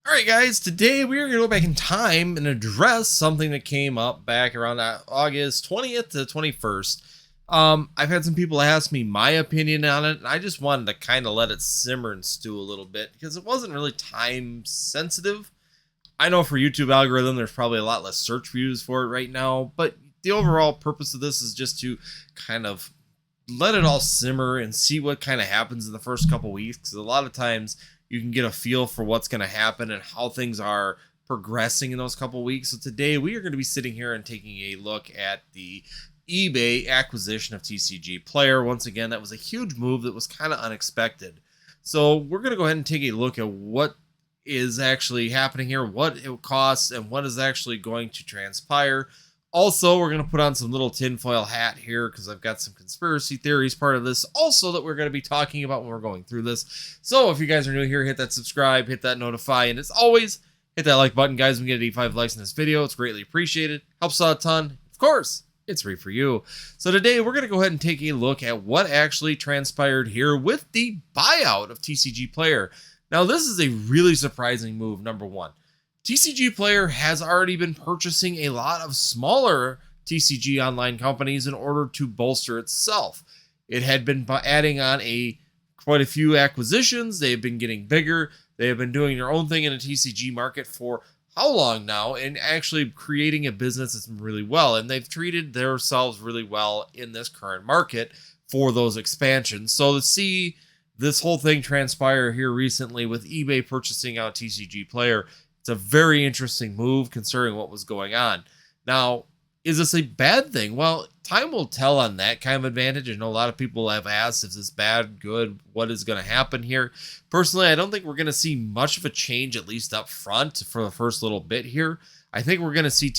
Alright guys, today we are going to go back in time and address something that came up back around August 20th to 21st. I've had some people ask me my opinion on it, and I just wanted to kind of let it simmer and stew a little bit because it wasn't really time sensitive. I know for YouTube algorithm there's probably a lot less search views for it right now, but the overall purpose of this is just to kind of let it all simmer and see what kind of happens in the first couple weeks, because a lot of times you can get a feel for what's going to happen and how things are progressing in those couple weeks. So today we are going to be sitting here and taking a look at the eBay acquisition of TCGplayer. Once again, that was a huge move that was kind of unexpected. So we're going to go ahead and take a look at what is actually happening here, what it costs, and what is actually going to transpire. Also, we're going to put on some little tinfoil hat here because I've got some conspiracy theories part of this also that we're going to be talking about when we're going through this. So if you guys are new here, hit that subscribe, hit that notify, and as always, hit that like button, guys. We get 85 likes in this video. It's greatly appreciated. Helps out a ton. Of course, it's free for you. So today we're going to go ahead and take a look at what actually transpired here with the buyout of TCGplayer. Now, this is a really surprising move, number one. TCGplayer has already been purchasing a lot of smaller TCG online companies in order to bolster itself. It had been adding on quite a few acquisitions. They have been getting bigger. They have been doing their own thing in the TCG market for how long now, and actually creating a business that's really well. And they've treated themselves really well in this current market for those expansions. So to see this whole thing transpire here recently with eBay purchasing out TCGplayer, it's a very interesting move considering what was going on. Now, is this a bad thing? Well, time will tell on that kind of advantage. I know a lot of people have asked, is this bad, good, what is going to happen here? Personally, I don't think we're going to see much of a change, at least up front for the first little bit here. I think we're going to see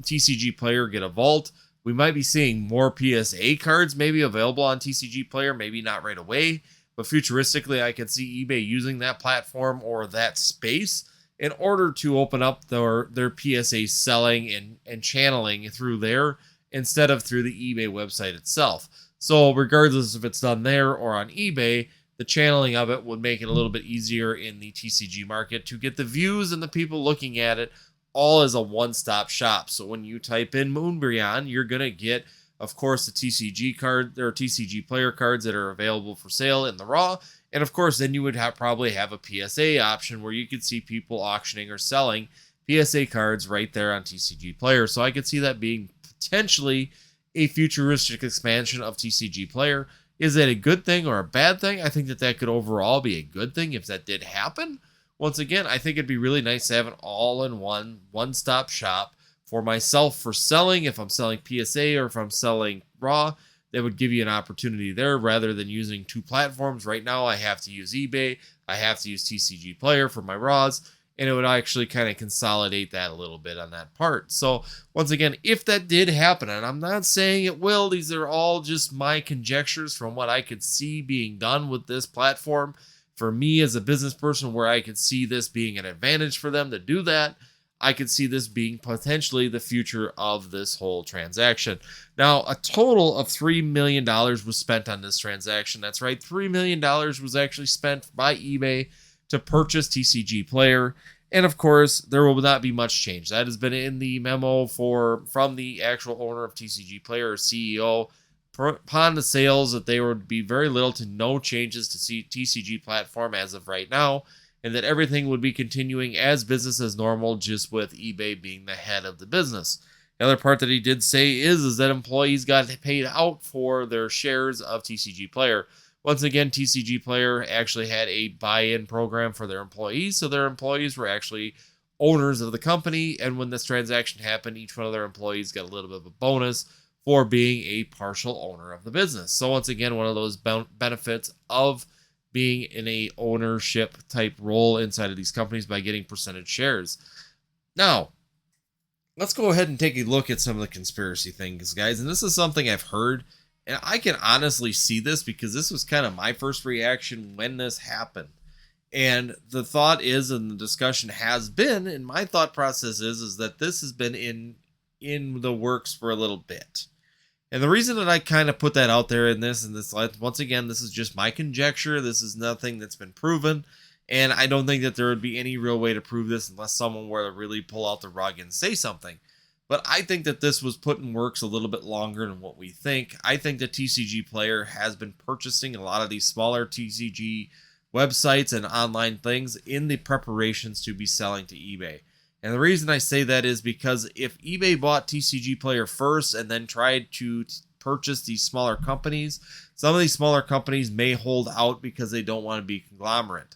TCGplayer get a vault. We might be seeing more PSA cards maybe available on TCGplayer, maybe not right away, but futuristically, I could see eBay using that platform or that space in order to open up their PSA selling and channeling through there instead of through the eBay website itself. So regardless if it's done there or on eBay, the channeling of it would make it a little bit easier in the TCG market to get the views and the people looking at it all as a one-stop shop. So when you type in Moonbryon, you're going to get, of course, the TCG card, or TCGplayer cards that are available for sale in the raw. And of course, then you would probably have a PSA option where you could see people auctioning or selling PSA cards right there on TCGplayer. So I could see that being potentially a futuristic expansion of TCGplayer. Is that a good thing or a bad thing? I think that could overall be a good thing if that did happen. Once again, I think it'd be really nice to have an all-in-one, one-stop shop for myself for selling. If I'm selling PSA or if I'm selling raw, that would give you an opportunity there rather than using two platforms. Right now, I have to use eBay, I have to use TCGplayer for my raws, and it would actually kind of consolidate that a little bit on that part. So once again, if that did happen, and I'm not saying it will, these are all just my conjectures from what I could see being done with this platform. For me as a business person, where I could see this being an advantage for them to do that, I could see this being potentially the future of this whole transaction. Now, a total of $3 million was spent on this transaction. That's right, $3 million was actually spent by eBay to purchase TCGplayer. And of course, there will not be much change. That has been in the memo from the actual owner of TCGplayer, or CEO, upon the sales, that there would be very little to no changes to TCG platform as of right now, and that everything would be continuing as business as normal, just with eBay being the head of the business. The other part that he did say is that employees got paid out for their shares of TCGplayer. Once again, TCGplayer actually had a buy-in program for their employees, so their employees were actually owners of the company, and when this transaction happened, each one of their employees got a little bit of a bonus for being a partial owner of the business. So once again, one of those benefits of being in a ownership type role inside of these companies by getting percentage shares. Now, let's go ahead and take a look at some of the conspiracy things, guys. And this is something I've heard, and I can honestly see this because this was kind of my first reaction when this happened. And the thought is, and the discussion has been, and my thought process is that this has been in the works for a little bit. And the reason that I kind of put that out there in this, once again, this is just my conjecture. This is nothing that's been proven. And I don't think that there would be any real way to prove this unless someone were to really pull out the rug and say something. But I think that this was put in works a little bit longer than what we think. I think that TCGplayer has been purchasing a lot of these smaller TCG websites and online things in the preparations to be selling to eBay. And the reason I say that is because if eBay bought TCGplayer first and then tried to purchase these smaller companies, some of these smaller companies may hold out because they don't want to be conglomerate.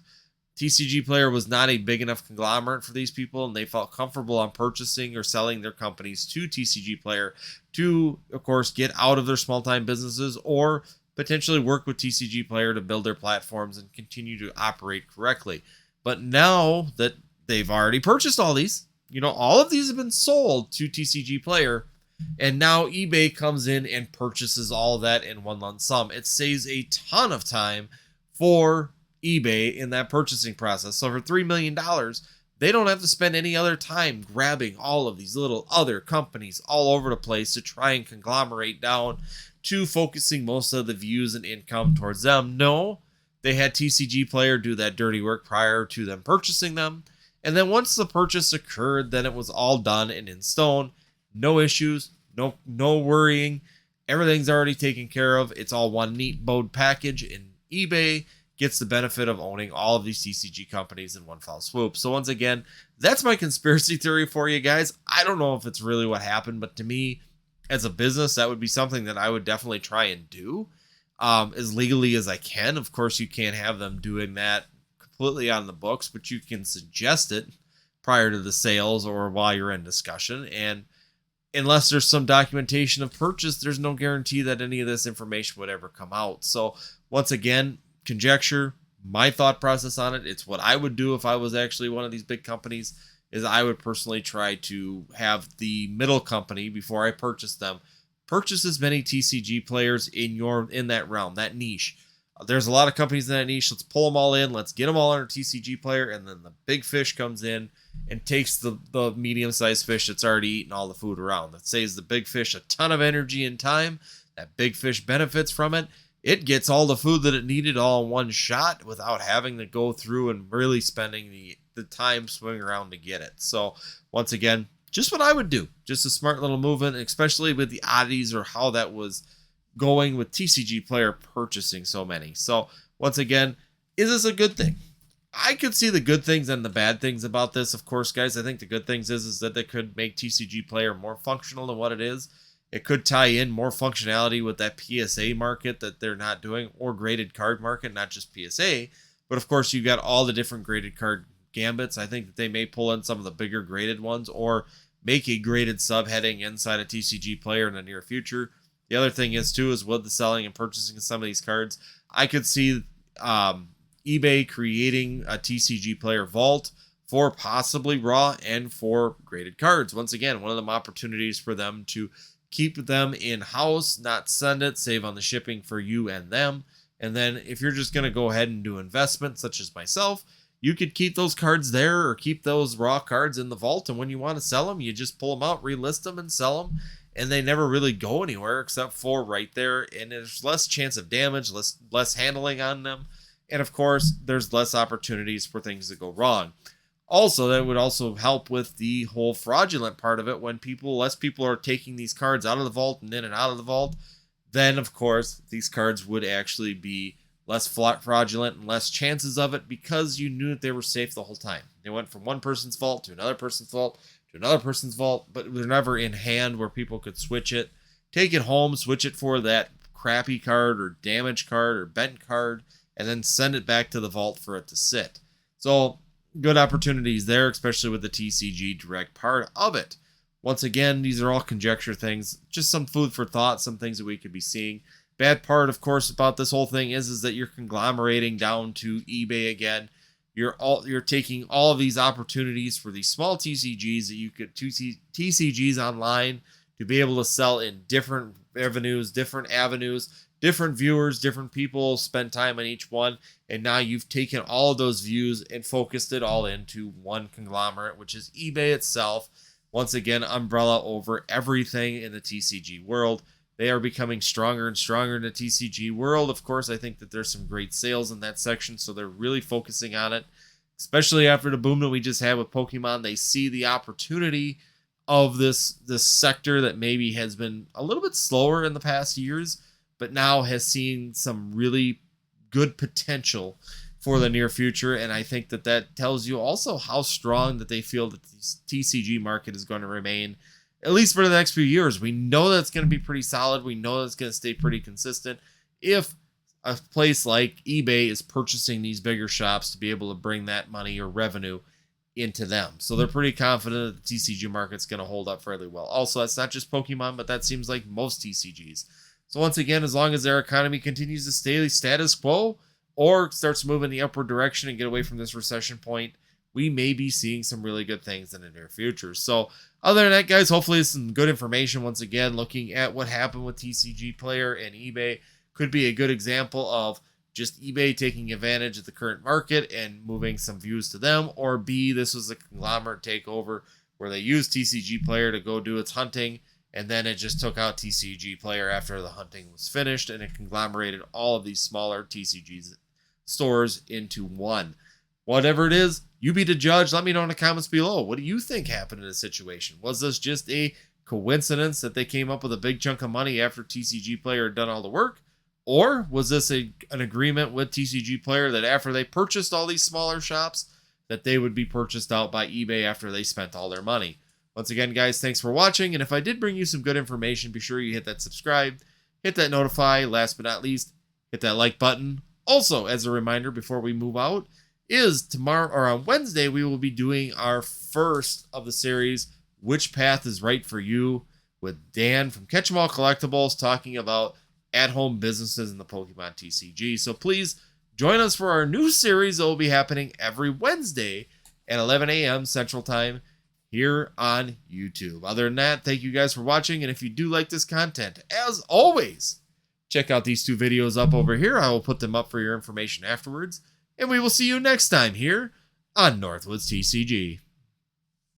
TCGplayer was not a big enough conglomerate for these people, and they felt comfortable on purchasing or selling their companies to TCGplayer to, of course, get out of their small-time businesses or potentially work with TCGplayer to build their platforms and continue to operate correctly. But now that they've already purchased all these, all of these have been sold to TCGplayer, and now eBay comes in and purchases all of that in one lump sum. It saves a ton of time for eBay in that purchasing process. So for $3 million, they don't have to spend any other time grabbing all of these little other companies all over the place to try and conglomerate down to focusing most of the views and income towards them. No, they had TCGplayer do that dirty work prior to them purchasing them. And then once the purchase occurred, then it was all done and in stone. No issues, no worrying. Everything's already taken care of. It's all one neat bowed package, and eBay gets the benefit of owning all of these TCG companies in one fell swoop. So once again, that's my conspiracy theory for you guys. I don't know if it's really what happened, but to me, as a business, that would be something that I would definitely try and do as legally as I can. Of course, you can't have them doing that completely on the books, but you can suggest it prior to the sales or while you're in discussion. And unless there's some documentation of purchase, there's no guarantee that any of this information would ever come out. So once again, conjecture, my thought process on it, it's what I would do if I was actually one of these big companies, is I would personally try to have the middle company, before I purchase them, purchase as many TCG players in that realm, that niche. There's a lot of companies in that niche. Let's pull them all in. Let's get them all under TCGplayer, and then the big fish comes in and takes the medium-sized fish that's already eaten all the food around. That saves the big fish a ton of energy and time. That big fish benefits from it. It gets all the food that it needed all in one shot without having to go through and really spending the time swimming around to get it. So once again, just what I would do. Just a smart little movement, especially with the oddities or how that was going with TCGplayer purchasing so many. So once again, is this a good thing? I could see the good things and the bad things about this. Of course, guys, I think the good things is that they could make TCGplayer more functional than what it is. It could tie in more functionality with that PSA market that they're not doing, or graded card market, not just PSA. But of course, you got all the different graded card gambits. I think that they may pull in some of the bigger graded ones, or make a graded subheading inside a TCGplayer in the near future. The other thing is too, is with the selling and purchasing of some of these cards, I could see eBay creating a TCGplayer vault for possibly raw and for graded cards. Once again, one of them opportunities for them to keep them in-house, not send it, save on the shipping for you and them. And then if you're just going to go ahead and do investments, such as myself, you could keep those cards there or keep those raw cards in the vault. And when you want to sell them, you just pull them out, relist them, and sell them. And they never really go anywhere except for right there. And there's less chance of damage, less handling on them. And of course, there's less opportunities for things to go wrong. Also, that would also help with the whole fraudulent part of it. When less people are taking these cards out of the vault and in and out of the vault, then of course these cards would actually be less fraudulent and less chances of it, because you knew that they were safe the whole time. They went from one person's vault to another person's vault to another person's vault, but they're never in hand where people could switch it, take it home, switch it for that crappy card or damaged card or bent card, and then send it back to the vault for it to sit. So good opportunities there, especially with the TCG direct part of it. Once again, these are all conjecture things, just some food for thought, some things that we could be seeing. Bad part, of course, about this whole thing is that you're conglomerating down to eBay again. You're taking all of these opportunities for these small TCGs that you could TCGs online to be able to sell in different avenues, different viewers, different people spend time on each one, and now you've taken all of those views and focused it all into one conglomerate, which is eBay itself. Once again, umbrella over everything in the TCG world. They are becoming stronger and stronger in the TCG world. Of course, I think that there's some great sales in that section, so they're really focusing on it. especially after the boom that we just had with Pokemon. They see the opportunity of this sector that maybe has been a little bit slower in the past years, but now has seen some really good potential for the near future. And I think that tells you also how strong that they feel that the TCG market is going to remain, at least for the next few years. We know that's going to be pretty solid. We know that's going to stay pretty consistent if a place like eBay is purchasing these bigger shops to be able to bring that money or revenue into them. So they're pretty confident that the TCG market's going to hold up fairly well. Also, that's not just Pokemon, but that seems like most TCGs. So once again, as long as their economy continues to stay status quo or starts moving the upward direction and get away from this recession point, we may be seeing some really good things in the near future. So other than that, guys, hopefully it's some good information. Once again, looking at what happened with TCGplayer and eBay could be a good example of just eBay taking advantage of the current market and moving some views to them, or B, this was a conglomerate takeover where they used TCGplayer to go do its hunting, and then it just took out TCGplayer after the hunting was finished, and it conglomerated all of these smaller TCG stores into one. Whatever it is, you be the judge. Let me know in the comments below. What do you think happened in this situation? Was this just a coincidence that they came up with a big chunk of money after TCGplayer had done all the work? Or was this an agreement with TCGplayer that after they purchased all these smaller shops, that they would be purchased out by eBay after they spent all their money? Once again, guys, thanks for watching. And if I did bring you some good information, be sure you hit that subscribe, hit that notify. Last but not least, hit that like button. Also, as a reminder, before we move out, is tomorrow or on Wednesday, we will be doing our first of the series, Which Path is Right for You, with Dan from Catch 'em All Collectibles talking about at-home businesses in the Pokemon TCG. So please join us for our new series that will be happening every Wednesday at 11 a.m. Central Time here on YouTube. Other than that, thank you guys for watching. And if you do like this content, as always, check out these two videos up over here. I will put them up for your information afterwards. And we will see you next time here on Northwoods TCG.